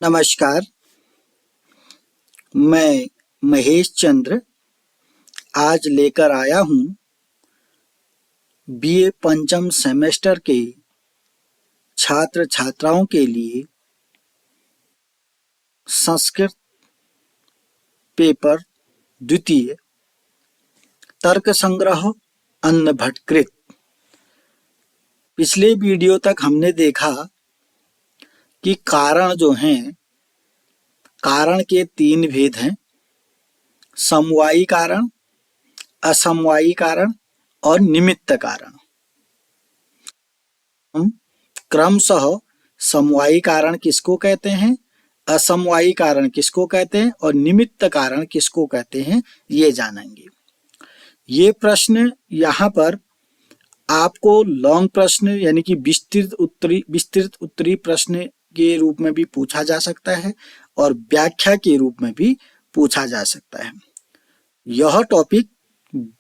नमस्कार, मैं महेश चंद्र आज लेकर आया हूँ बीए पंचम सेमेस्टर के छात्र छात्राओं के लिए संस्कृत पेपर द्वितीय तर्क संग्रह अन्नभट्टकृत। पिछले वीडियो तक हमने देखा कि कारण जो हैं, कारण के तीन भेद हैं, समवायी कारण, असमवायी कारण और निमित्त कारण। हम क्रमशः समवायी कारण किसको कहते हैं, असमवायी कारण किसको कहते हैं और निमित्त कारण किसको कहते हैं, ये जानेंगे। ये प्रश्न यहाँ पर आपको लॉन्ग प्रश्न यानी कि विस्तृत उत्तरी प्रश्न के रूप में भी पूछा जा सकता है और व्याख्या के रूप में भी पूछा जा सकता है। यह टॉपिक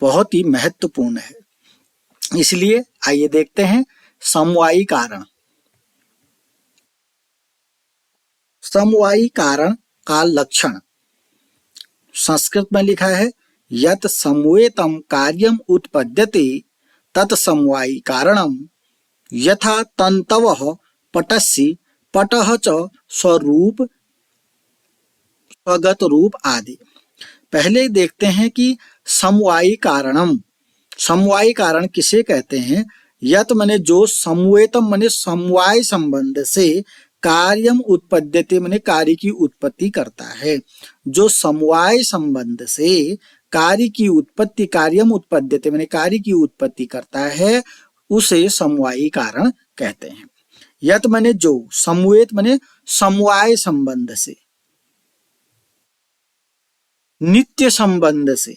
बहुत ही महत्वपूर्ण है, इसलिए आइए देखते हैं समवायी कारण। समवायी कारण का लक्षण संस्कृत में लिखा है, यत् समवेतम कार्यम उत्पद्यते तत् समवायी कारणम, यथा तन्तवः पटस्य पटः च स्वरूप स्वगत रूप आदि। पहले देखते हैं कि समवायी कारणम, समवायी कारण किसे कहते हैं। यत माने जो, समवेतम माने समवाय संबंध से, कार्यम उत्पद्यते माने कार्य की उत्पत्ति करता है। जो समवाय संबंध से कार्य की उत्पत्ति, कार्यम उत्पद्यते माने कार्य की उत्पत्ति करता है, उसे समवायी कारण कहते हैं। यत माने जो, समवेत माने समवाय संबंध से, नित्य संबंध से,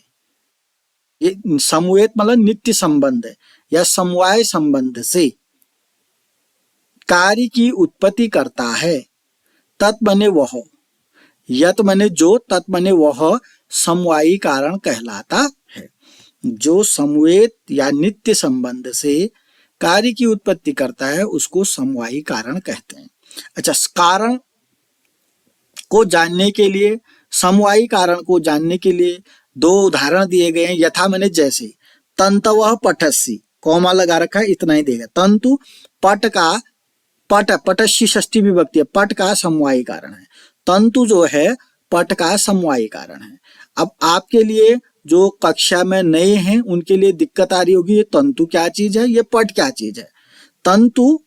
ये समवेत मतलब नित्य संबंध है, या समवाय संबंध से कार्य की उत्पत्ति करता है। तत् माने वह, यत माने जो, तत् माने वह समवायी कारण कहलाता है। जो समवेत या नित्य संबंध से कार्य की उत्पत्ति करता है उसको समवायी कारण कहते हैं। अच्छा, कारण को जानने के लिए, समवायी कारण को जानने के लिए दो उदाहरण दिए गए हैं। यथा माने जैसे, तंतवः पटस्य, कॉमा लगा रखा है, इतना ही देगा। तंतु पट का, पटस्य षष्ठी विभक्ति है, पट का समवायी कारण है। तंतु जो है पट का समवायी कारण है। अब आपके लिए जो कक्षा में नए हैं उनके लिए दिक्कत आ रही होगी, ये तंतु क्या चीज है, ये पट क्या चीज है। तंतु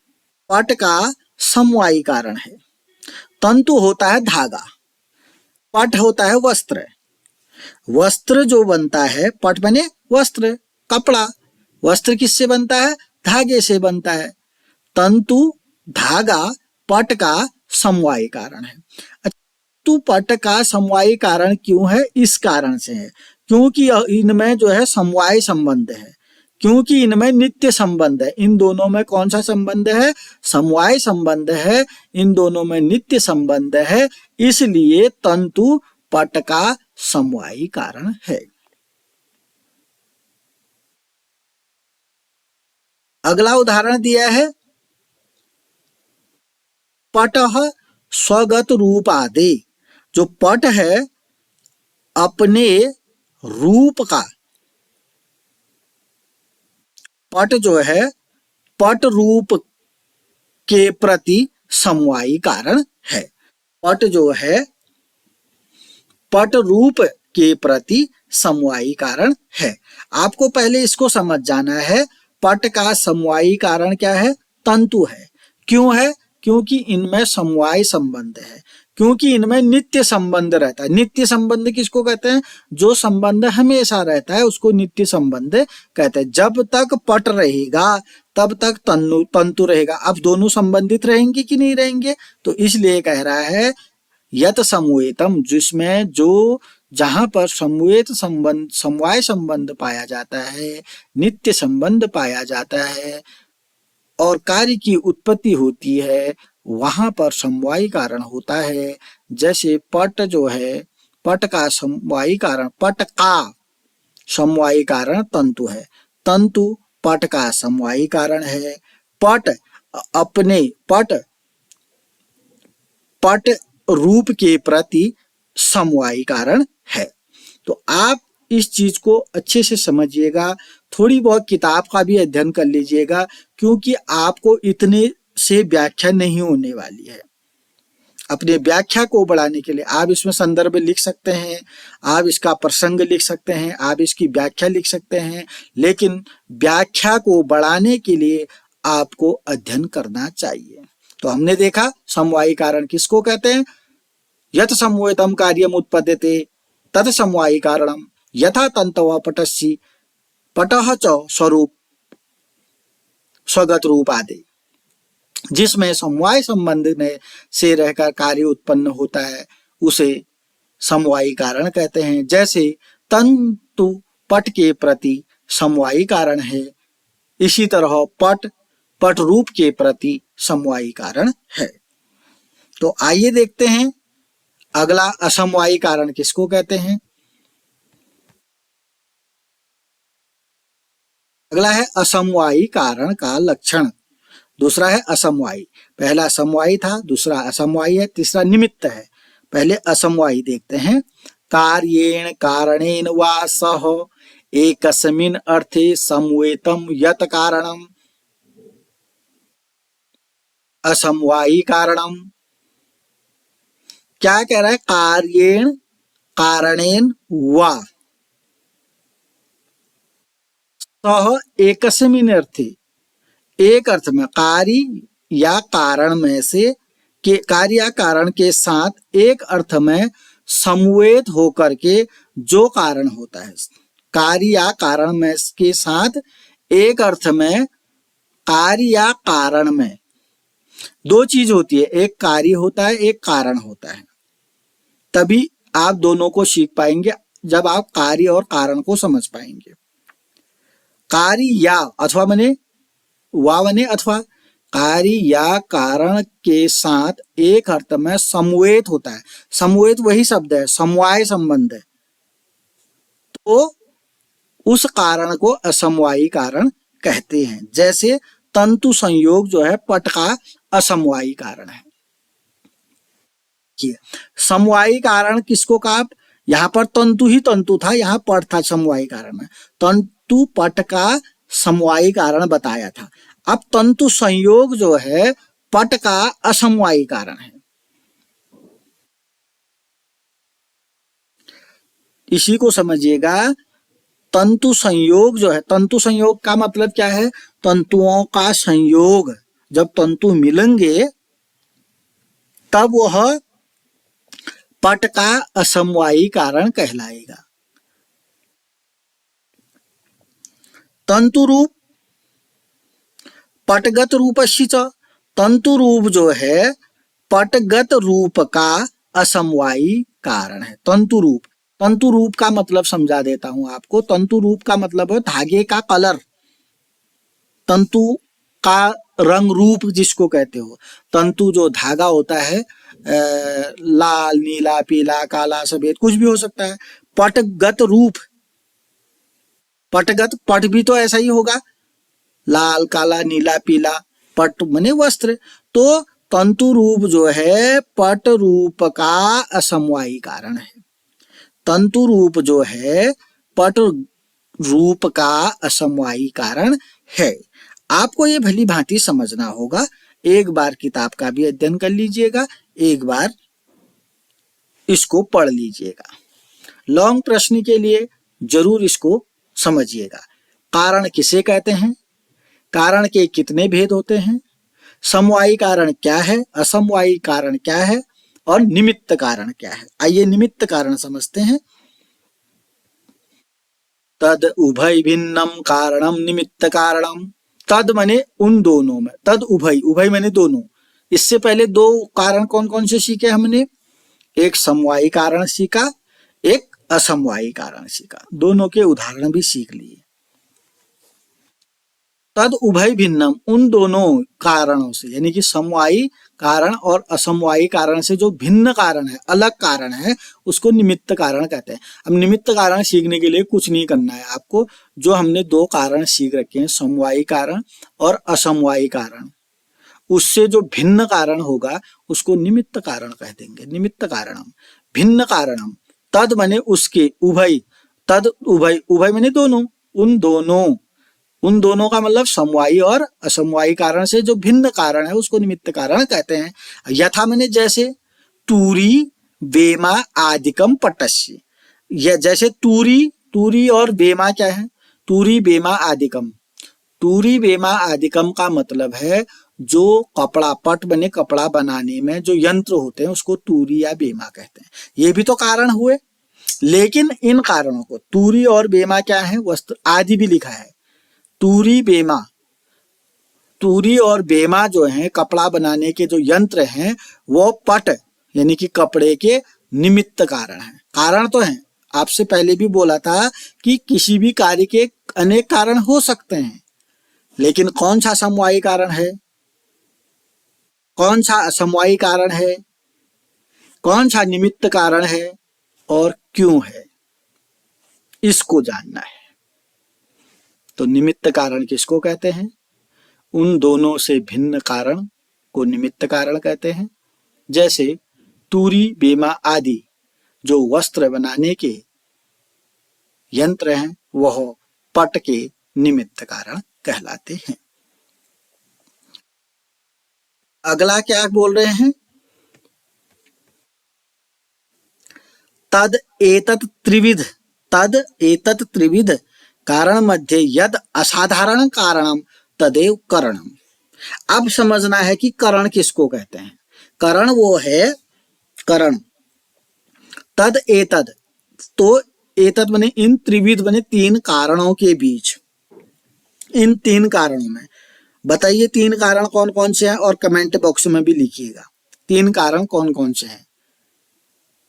पट का समवायी कारण है। तंतु होता है धागा, पट होता है वस्त्र। वस्त्र जो बनता है, पट बने वस्त्र, कपड़ा, वस्त्र किससे बनता है, धागे से बनता है। तंतु धागा पट का समवायी कारण है। तंतु पट का समवायी कारण क्यों है, इस कारण से है क्योंकि इनमें जो है समवाय संबंध है, क्योंकि इनमें नित्य संबंध है। इन दोनों में कौन सा संबंध है, समवाय संबंध है, इन दोनों में नित्य संबंध है, इसलिए तंतु पट का समवायी कारण है। अगला उदाहरण दिया है, पटः स्वगत रूप आदि। जो पट है अपने रूप का, पट जो है पट रूप के प्रति समवायी कारण है। पट जो है पट रूप के प्रति समवायी कारण है। आपको पहले इसको समझ जाना है, पट का समवायी कारण क्या है, तंतु है। क्यों है, क्योंकि इनमें समवाय संबंध है, क्योंकि इनमें नित्य संबंध रहता है। नित्य संबंध किसको कहते हैं, जो संबंध हमेशा रहता है उसको नित्य संबंध कहते हैं। जब तक पट रहेगा तब तक तंतु रहेगा। अब दोनों संबंधित रहेंगे कि नहीं रहेंगे, तो इसलिए कह रहा है यत समवेतम, जिसमें जो, जहां पर समवेत संबंध, समवाय संबंध पाया जाता है, नित्य संबंध पाया जाता है और कार्य की उत्पत्ति होती है, वहां पर समवायी कारण होता है। जैसे पट जो है, पट का समवायी कारण, पट का समवायी कारण तंतु है, तंतु पट का समवायी कारण है। पट अपने, पट रूप के प्रति समवायी कारण है। तो आप इस चीज को अच्छे से समझिएगा, थोड़ी बहुत किताब का भी अध्ययन कर लीजिएगा, क्योंकि आपको इतने से व्याख्या नहीं होने वाली है। अपने व्याख्या को बढ़ाने के लिए आप इसमें संदर्भ लिख सकते हैं, आप इसका प्रसंग लिख सकते हैं, आप इसकी व्याख्या लिख सकते हैं, लेकिन व्याख्या को बढ़ाने के लिए आपको अध्ययन करना चाहिए। तो हमने देखा समवायी कारण किसको कहते हैं। यत समवेतम कार्यम उत्पद्यते तद समवायी कारणम यथा तंतव पटस्य पटः च स्वरूप स्वगत रूप आदि। जिसमें समवाय संबंध में से रहकर कार्य उत्पन्न होता है उसे समवायी कारण कहते हैं। जैसे तंतु पट के प्रति समवायी कारण है, इसी तरह पट पट रूप के प्रति समवायी कारण है। तो आइए देखते हैं अगला असमवायी कारण किसको कहते हैं। अगला है असमवायी कारण का लक्षण। दूसरा है असमवायी। पहला समवायी था, दूसरा असमवायी है, तीसरा निमित्त है। पहले असमवायी देखते हैं। कार्येण कारणेन वा सह एकस्मिन् अर्थे समवेतम यत कारणम असमवायी कारणम। क्या कह रहा है, कार्येण कारणेन वा सह एकस्मिन् अर्थे, एक अर्थ में कार्य या कारण में से के कार्य या कारण के साथ एक अर्थ में समवेत होकर के जो कारण होता है। कार्य या कारण में के साथ एक अर्थ में कार्य या कारण में दो चीज होती है, एक कार्य होता है, एक कारण होता है। तभी आप दोनों को सीख पाएंगे जब आप कार्य और कारण को समझ पाएंगे। कार्य या अथवा बने वा बने अथवा कार्य या कारण के साथ एक अर्थ में समवेत होता है। समवेत वही शब्द है, समवाय संबंध है, तो उस कारण को असमवायी कारण कहते हैं। जैसे तंतु संयोग जो है पट का असमवायी कारण है। समवायी कारण किसको कहा, यहाँ पर तंतु ही तंतु था, यहाँ पट था समवायी कारण में। तंतु पट का समवायी कारण बताया था। अब तंतु संयोग जो है पट का असमवायी कारण है। इसी को समझिएगा। तंतु संयोग जो है, तंतु संयोग का मतलब क्या है, तंतुओं का संयोग। जब तंतु मिलेंगे तब वह पट का असमवायी कारण कहलाएगा। तंतु रूप पटगत रूपस्य च, तंतु रूप जो है पटगत रूप का असमवायी कारण है। तंतु रूप, तंतु रूप का मतलब समझा देता हूं आपको। तंतु रूप का मतलब है धागे का कलर, तंतु का रंग रूप जिसको कहते हो। तंतु जो धागा होता है लाल, नीला, पीला, काला, सफेद, कुछ भी हो सकता है। पटगत रूप, पटगत पट भी तो ऐसा ही होगा, लाल, काला, नीला, पीला। पट माने वस्त्र। तो तंतु रूप जो है पट रूप का असमवायी कारण है। तंतु रूप जो है पट रूप का असमवायी कारण है। आपको ये भली भांति समझना होगा। एक बार किताब का भी अध्ययन कर लीजिएगा, एक बार इसको पढ़ लीजिएगा। लॉन्ग प्रश्न के लिए जरूर इसको समझिएगा। कारण किसे कहते हैं, कारण के कितने भेद होते हैं, समवायी कारण क्या है, असमवायी कारण क्या है और निमित्त कारण क्या है। आइए निमित्त कारण समझते हैं। तद उभय भिन्नम कारणम निमित्त कारणम। तद माने उन दोनों में, तद उभय, उभय माने दोनों। इससे पहले दो कारण कौन कौन से सीखे हमने, एक समवायी कारण सीखा, एक असमवायी कारण सीखा। दोनों के उदाहरण भी सीख लिए। तद उभय भिन्नम, उन दोनों कारणों से, यानी कि समवायी कारण और असमवायी कारण से जो भिन्न कारण है, अलग कारण है, उसको निमित्त कारण कहते हैं। अब निमित्त कारण सीखने के लिए कुछ नहीं करना है आपको। जो हमने दो कारण सीख रखे हैं, समवायी कारण और असमवायी कारण, उससे जो भिन्न कारण होगा उसको निमित्त कारण कह देंगे। निमित्त कारणम, भिन्न कारणम, तद माने उसके, उभय, तद उभय, उभय माने दोनों, उन दोनों, उन दोनों का मतलब समवायी और असमवायी कारण से जो भिन्न कारण है उसको निमित्त कारण कहते हैं। यथा माने जैसे, तूरी वेमा आदिकम पटस्य, यह जैसे तूरी, तूरी और वेमा क्या है, तूरी वेमा आदिकम, तूरी वेमा आदिकम का मतलब है जो कपड़ा, पट बने कपड़ा बनाने में जो यंत्र होते हैं उसको तूरी या बेमा कहते हैं। ये भी तो कारण हुए, लेकिन इन कारणों को, तूरी और बेमा क्या है, वस्त्र आदि भी लिखा है, तूरी बेमा, तूरी और बेमा जो है कपड़ा बनाने के जो यंत्र हैं वो पट यानी कि कपड़े के निमित्त कारण है। कारण तो है, आपसे पहले भी बोला था कि किसी भी कार्य के अनेक कारण हो सकते हैं, लेकिन कौन सा समवायी कारण है, कौन सा असमवायी कारण है, कौन सा निमित्त कारण है और क्यों है, इसको जानना है। तो निमित्त कारण किसको कहते हैं, उन दोनों से भिन्न कारण को निमित्त कारण कहते हैं। जैसे तूरी बेमा आदि जो वस्त्र बनाने के यंत्र हैं वह पट के निमित्त कारण कहलाते हैं। अगला क्या बोल रहे हैं, तद एतत् त्रिविध, तद एतत् त्रिविध कारण मध्य यद असाधारण कारणम तदेव करणम। अब समझना है कि करण किसको कहते हैं। करण वो है, करण, तद एतद, तो एतद बने इन, त्रिविध बने तीन कारणों के बीच, इन तीन कारणों में बताइए तीन कारण कौन कौन से हैं और कमेंट बॉक्स में भी लिखिएगा तीन कारण कौन कौन से हैं,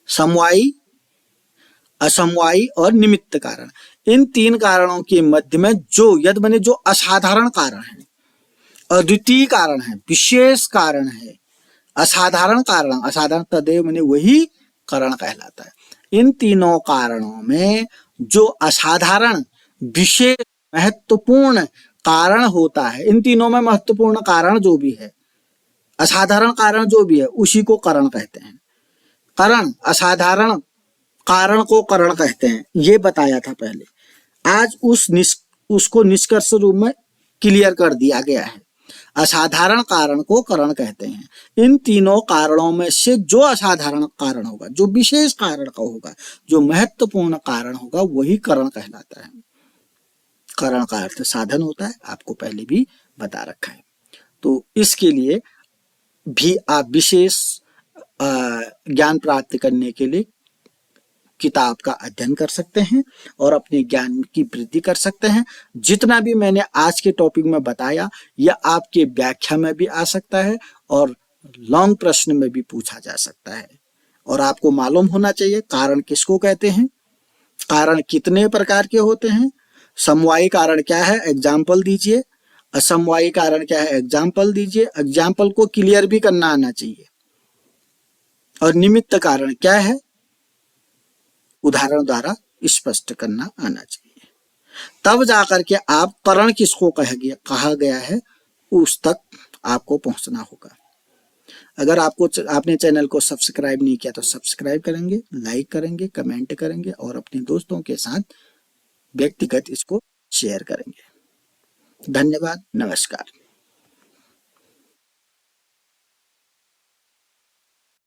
समवायी, असमवायी और निमित्त कारण। इन तीन कारणों के मध्य में जो यद बने जो असाधारण कारण है, अद्वितीय कारण है, विशेष कारण है, असाधारण कारण, असाधारण तदेव माने वही करण कहलाता है। इन तीनों कारणों में जो असाधारण, विशेष, महत्वपूर्ण कारण होता है, इन तीनों में महत्वपूर्ण कारण जो भी है, असाधारण कारण जो भी है उसी को करण कहते हैं। करण, असाधारण कारण को करण कहते हैं, ये बताया था पहले। आज उसको निष्कर्ष रूप में क्लियर कर दिया गया है। असाधारण कारण को करण कहते हैं। इन तीनों कारणों में से जो असाधारण कारण होगा, जो विशेष कारण का होगा, जो महत्वपूर्ण कारण होगा वही करण कहलाता है। करण का अर्थ साधन होता है, आपको पहले भी बता रखा है। तो इसके लिए भी आप विशेष ज्ञान प्राप्त करने के लिए किताब का अध्ययन कर सकते हैं और अपने ज्ञान की वृद्धि कर सकते हैं। जितना भी मैंने आज के टॉपिक में बताया यह आपके व्याख्या में भी आ सकता है और लॉन्ग प्रश्न में भी पूछा जा सकता है। और आपको मालूम होना चाहिए कारण किसको कहते हैं, कारण कितने प्रकार के होते हैं, समवायी कारण क्या है, एग्जाम्पल दीजिए, असमवायी कारण क्या है, एग्जाम्पल दीजिए, एग्जाम्पल को क्लियर भी करना आना चाहिए, और निमित्त कारण क्या है उदाहरण द्वारा स्पष्ट करना आना चाहिए। तब जाकर के आप करण किसको कहा गया है उस तक आपको पहुंचना होगा। अगर आपने चैनल को सब्सक्राइब नहीं किया तो सब्सक्राइब करेंगे, लाइक करेंगे, कमेंट करेंगे और अपने दोस्तों के साथ व्यक्तिगत इसको शेयर करेंगे। धन्यवाद, नमस्कार।